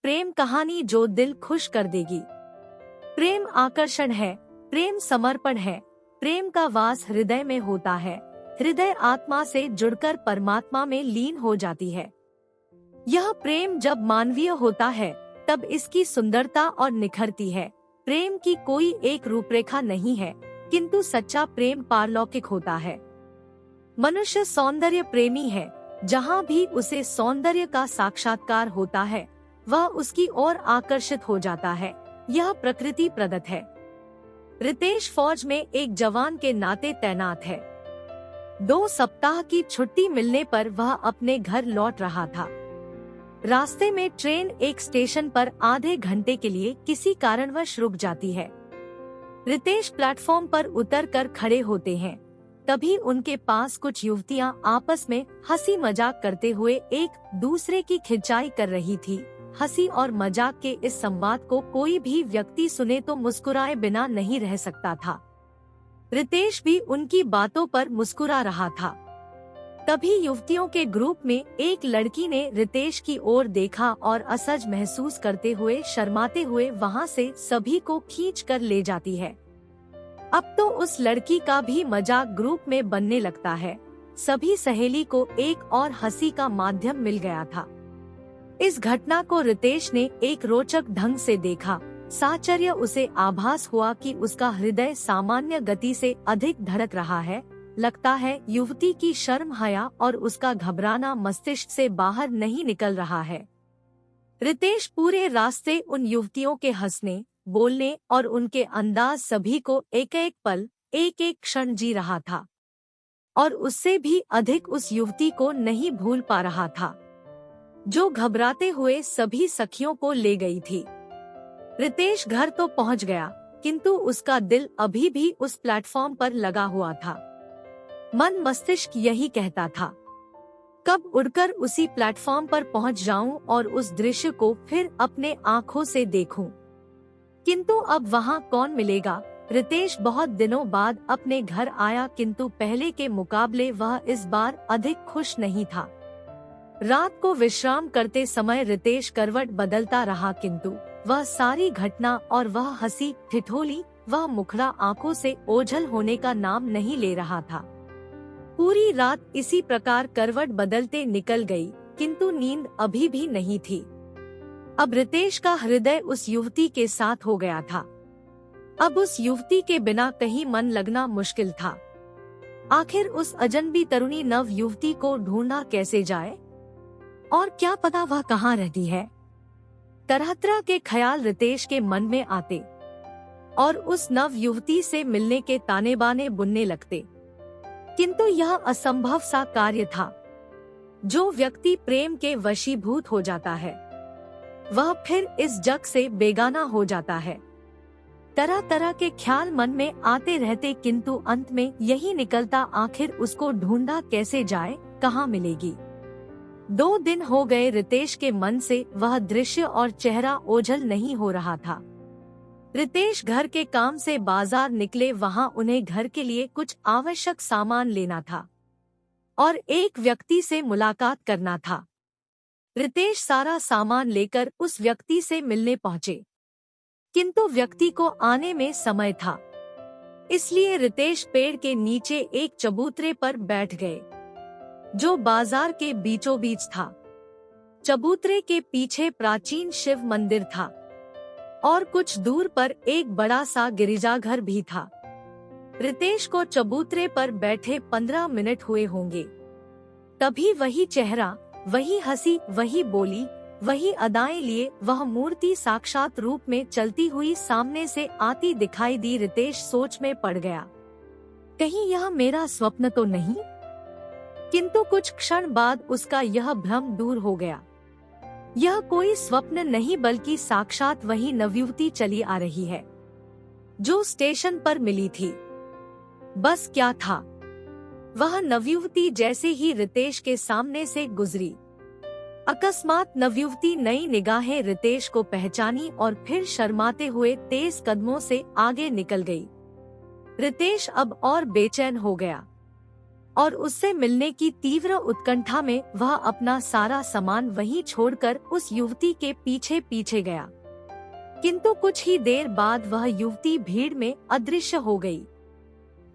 प्रेम कहानी जो दिल खुश कर देगी। प्रेम आकर्षण है, प्रेम समर्पण है, प्रेम का वास हृदय में होता है। हृदय आत्मा से जुड़कर परमात्मा में लीन हो जाती है। यह प्रेम जब मानवीय होता है तब इसकी सुंदरता और निखरती है। प्रेम की कोई एक रूपरेखा नहीं है, किंतु सच्चा प्रेम पारलौकिक होता है। मनुष्य सौंदर्य प्रेमी है। जहाँ भी उसे सौंदर्य का साक्षात्कार होता है वह उसकी ओर आकर्षित हो जाता है। यह प्रकृति प्रदत्त है। रितेश फौज में एक जवान के नाते तैनात है। 2 सप्ताह की छुट्टी मिलने पर वह अपने घर लौट रहा था। रास्ते में ट्रेन एक स्टेशन पर आधे घंटे के लिए किसी कारणवश रुक जाती है। रितेश प्लेटफॉर्म पर उतरकर खड़े होते हैं। तभी उनके पास कुछ युवतियां आपस में हंसी मजाक करते हुए एक दूसरे की खिंचाई कर रही थी। हंसी और मजाक के इस संवाद को कोई भी व्यक्ति सुने तो मुस्कुराए बिना नहीं रह सकता था। रितेश भी उनकी बातों पर मुस्कुरा रहा था। तभी युवतियों के ग्रुप में एक लड़की ने रितेश की ओर देखा और असहज महसूस करते हुए शर्माते हुए वहां से सभी को खींच कर ले जाती है। अब तो उस लड़की का भी मजाक ग्रुप में बनने लगता है। सभी सहेली को एक और हंसी का माध्यम मिल गया था। इस घटना को रितेश ने एक रोचक ढंग से देखा। साचर्य उसे आभास हुआ कि उसका हृदय सामान्य गति से अधिक धड़क रहा है। लगता है युवती की शर्म हया और उसका घबराना मस्तिष्क से बाहर नहीं निकल रहा है। रितेश पूरे रास्ते उन युवतियों के हंसने, बोलने और उनके अंदाज सभी को एक एक पल, एक एक क्षण जी रहा था और उससे भी अधिक उस युवती को नहीं भूल पा रहा था जो घबराते हुए सभी सखियों को ले गई थी। रितेश घर तो पहुंच गया, किंतु उसका दिल अभी भी उस प्लेटफॉर्म पर लगा हुआ था। मन मस्तिष्क यही कहता था, कब उड़कर उसी प्लेटफॉर्म पर पहुंच जाऊं और उस दृश्य को फिर अपने आँखों से देखूं। किंतु अब वहां कौन मिलेगा। रितेश बहुत दिनों बाद अपने घर आया, किंतु पहले के मुकाबले वह इस बार अधिक खुश नहीं था। रात को विश्राम करते समय रितेश करवट बदलता रहा, किंतु वह सारी घटना और वह हंसी ठिठोली, वह मुखड़ा आंखों से ओझल होने का नाम नहीं ले रहा था। पूरी रात इसी प्रकार करवट बदलते निकल गई, किंतु नींद अभी भी नहीं थी। अब रितेश का हृदय उस युवती के साथ हो गया था। अब उस युवती के बिना कहीं मन लगना मुश्किल था। आखिर उस अजनबी तरुणी नव युवती को ढूंढा कैसे जाए और क्या पता वह कहाँ रहती है। तरह तरह के ख्याल रितेश के मन में आते और उस नव युवती से मिलने के ताने बाने बुनने लगते, किंतु यह असंभव सा कार्य था। जो व्यक्ति प्रेम के वशीभूत हो जाता है वह फिर इस जग से बेगाना हो जाता है। तरह तरह के ख्याल मन में आते रहते, किंतु अंत में यही निकलता, आखिर उसको ढूंढा कैसे जाए, कहाँ मिलेगी। 2 दिन हो गए रितेश के मन से वह दृश्य और चेहरा ओझल नहीं हो रहा था। रितेश घर के काम से बाजार निकले। वहां उन्हें घर के लिए कुछ आवश्यक सामान लेना था और एक व्यक्ति से मुलाकात करना था। रितेश सारा सामान लेकर उस व्यक्ति से मिलने पहुंचे, किंतु व्यक्ति को आने में समय था। इसलिए रितेश पेड़ के नीचे एक चबूतरे पर बैठ गए जो बाजार के बीचों बीच था। चबूतरे के पीछे प्राचीन शिव मंदिर था और कुछ दूर पर एक बड़ा सा गिरिजाघर भी था। रितेश को चबूतरे पर बैठे 15 मिनट हुए होंगे। तभी वही चेहरा, वही हंसी, वही बोली, वही अदाएं लिए वह मूर्ति साक्षात रूप में चलती हुई सामने से आती दिखाई दी। रितेश सोच में पड़ गया, कहीं यह मेरा स्वप्न तो नहीं। किंतु कुछ क्षण बाद उसका यह भ्रम दूर हो गया। यह कोई स्वप्न नहीं बल्कि साक्षात वही नवयुवती चली आ रही है जो स्टेशन पर मिली थी। बस क्या था, वह नवयुवती जैसे ही रितेश के सामने से गुजरी, अकस्मात नवयुवती नई निगाहें रितेश को पहचानी और फिर शर्माते हुए तेज कदमों से आगे निकल गई। रितेश अब और बेचैन हो गया। और उससे मिलने की तीव्र उत्कंठा में वह अपना सारा सामान वहीं छोड़कर उस युवती के पीछे पीछे गया। किंतु कुछ ही देर बाद वह युवती भीड़ में अदृश्य हो गई।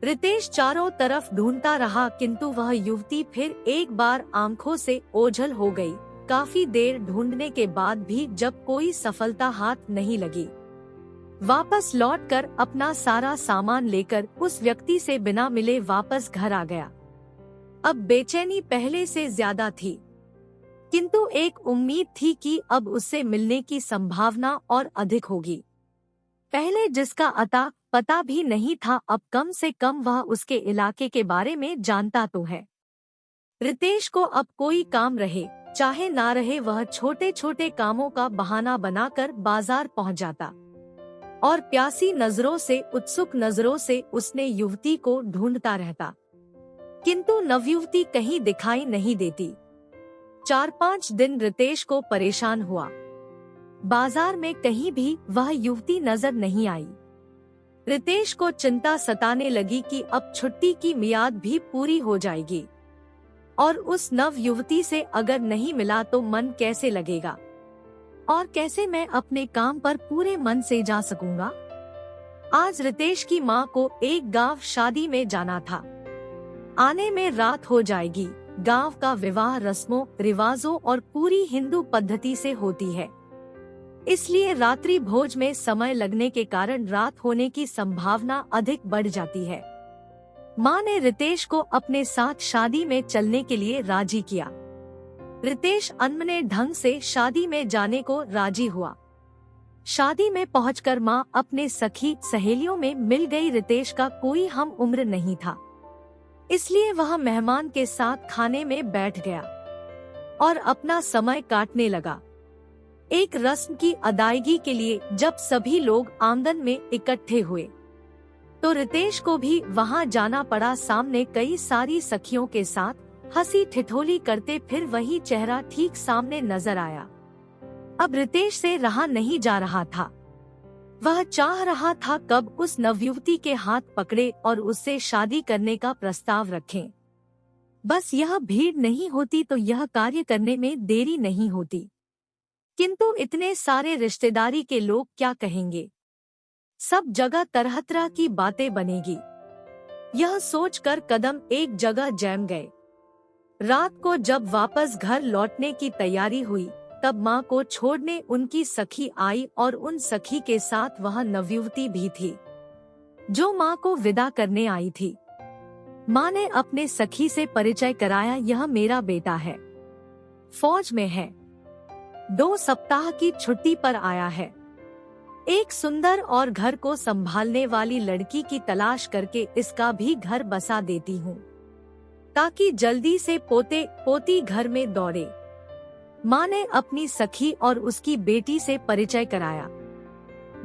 रितेश चारों तरफ ढूंढता रहा, किंतु वह युवती फिर एक बार आंखों से ओझल हो गई। काफी देर ढूंढने के बाद भी जब कोई सफलता हाथ नहीं लगी, वापस लौटकर अपना सारा सामान लेकर उस व्यक्ति से बिना मिले वापस घर आ गया। अब बेचैनी पहले से ज्यादा थी, किंतु एक उम्मीद थी कि अब उससे मिलने की संभावना और अधिक होगी। पहले जिसका अता पता भी नहीं था, अब कम से कम वह उसके इलाके के बारे में जानता तो है। रितेश को अब कोई काम रहे चाहे ना रहे, वह छोटे छोटे कामों का बहाना बनाकर बाजार पहुंच जाता और प्यासी नजरों से, उत्सुक नजरों से उसने युवती को ढूंढता रहता, किंतु नवयुवती कहीं दिखाई नहीं देती। 4-5 दिन रितेश को परेशान हुआ। बाजार में कहीं भी वह युवती नजर नहीं आई। रितेश को चिंता सताने लगी कि अब छुट्टी की मियाद भी पूरी हो जाएगी और उस नव युवती से अगर नहीं मिला तो मन कैसे लगेगा और कैसे मैं अपने काम पर पूरे मन से जा सकूंगा। आज रितेश की मां को एक गांव शादी में जाना था। आने में रात हो जाएगी। गांव का विवाह रस्मों रिवाजों और पूरी हिंदू पद्धति से होती है, इसलिए रात्रि भोज में समय लगने के कारण रात होने की संभावना अधिक बढ़ जाती है। मां ने रितेश को अपने साथ शादी में चलने के लिए राजी किया। रितेश अनमने ढंग से शादी में जाने को राजी हुआ। शादी में पहुंचकर मां अपने सखी सहेलियों में मिल गई। रितेश का कोई हम उम्र नहीं था, इसलिए वह मेहमान के साथ खाने में बैठ गया और अपना समय काटने लगा। एक रस्म की अदायगी के लिए जब सभी लोग आंगन में इकट्ठे हुए तो रितेश को भी वहां जाना पड़ा। सामने कई सारी सखियों के साथ हंसी ठिठोली करते फिर वही चेहरा ठीक सामने नजर आया। अब रितेश से रहा नहीं जा रहा था। वह चाह रहा था कब उस नवयुवती के हाथ पकड़े और उससे शादी करने का प्रस्ताव रखें। बस यह भीड़ नहीं होती तो यह कार्य करने में देरी नहीं होती, किंतु इतने सारे रिश्तेदारी के लोग क्या कहेंगे। सब जगह तरह तरह की बातें बनेगी। यह सोचकर कदम एक जगह जम गए। रात को जब वापस घर लौटने की तैयारी हुई तब मां को छोड़ने उनकी सखी आई और उन सखी के साथ वह नवयुवती भी थी जो मां को विदा करने आई थी। मां ने अपने सखी से परिचय कराया, यह मेरा बेटा है, फौज में है, 2 सप्ताह की छुट्टी पर आया है। एक सुंदर और घर को संभालने वाली लड़की की तलाश करके इसका भी घर बसा देती हूँ ताकि जल्दी से पोते पोती घर में दौड़े। माँ ने अपनी सखी और उसकी बेटी से परिचय कराया।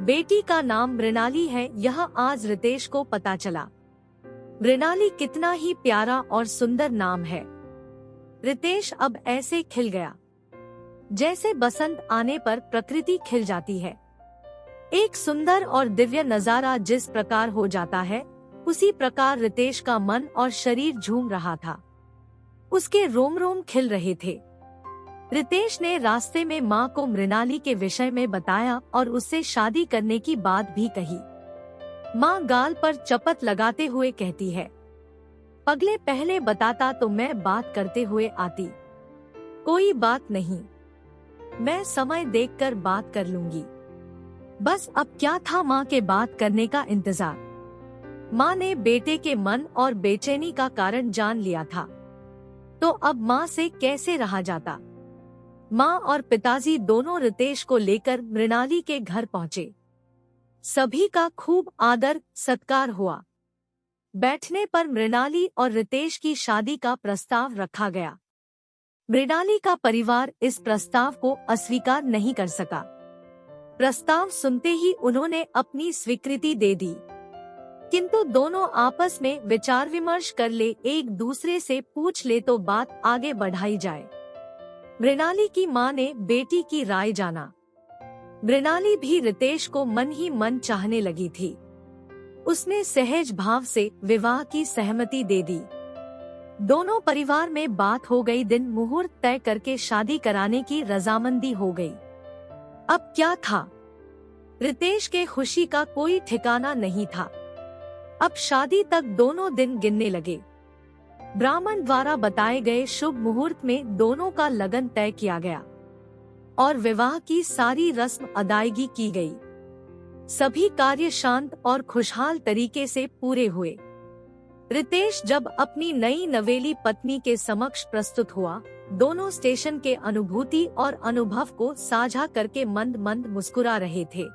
बेटी का नाम मृणाली है, यह आज रितेश को पता चला। मृणाली कितना ही प्यारा और सुंदर नाम है। रितेश अब ऐसे खिल गया जैसे बसंत आने पर प्रकृति खिल जाती है। एक सुंदर और दिव्य नजारा जिस प्रकार हो जाता है उसी प्रकार रितेश का मन और शरीर झूम रहा था। उसके रोम रोम खिल रहे थे। रितेश ने रास्ते में मां को मृणाली के विषय में बताया और उससे शादी करने की बात भी कही। मां गाल पर चपत लगाते हुए कहती है, पगले पहले बताता तो मैं बात करते हुए आती। कोई बात नहीं, मैं समय देखकर बात कर लूंगी। बस अब क्या था माँ के बात करने का इंतजार। माँ ने बेटे के मन और बेचैनी का कारण जान लिया था, तो अब माँ से कैसे रहा जाता। माँ और पिताजी दोनों रितेश को लेकर मृणाली के घर पहुँचे। सभी का खूब आदर सत्कार हुआ। बैठने पर मृणाली और रितेश की शादी का प्रस्ताव रखा गया। मृणाली का परिवार इस प्रस्ताव को अस्वीकार नहीं कर सका। प्रस्ताव सुनते ही उन्होंने अपनी स्वीकृति दे दी, किंतु दोनों आपस में विचार विमर्श कर ले, एक दूसरे से पूछ ले तो बात आगे बढ़ाई जाए। मृणाली की मां ने बेटी की राय जाना। मृणाली भी रितेश को मन ही मन चाहने लगी थी। उसने सहज भाव से विवाह की सहमति दे दी। दोनों परिवार में बात हो गई, दिन मुहूर्त तय करके शादी कराने की रजामंदी हो गई। अब क्या था, रितेश के खुशी का कोई ठिकाना नहीं था। अब शादी तक दोनों दिन गिनने लगे। ब्राह्मण द्वारा बताए गए शुभ मुहूर्त में दोनों का लगन तय किया गया और विवाह की सारी रस्म अदायगी की गई। सभी कार्य शांत और खुशहाल तरीके से पूरे हुए। रितेश जब अपनी नई नवेली पत्नी के समक्ष प्रस्तुत हुआ, दोनों स्टेशन के अनुभूति और अनुभव को साझा करके मंद मंद मुस्कुरा रहे थे।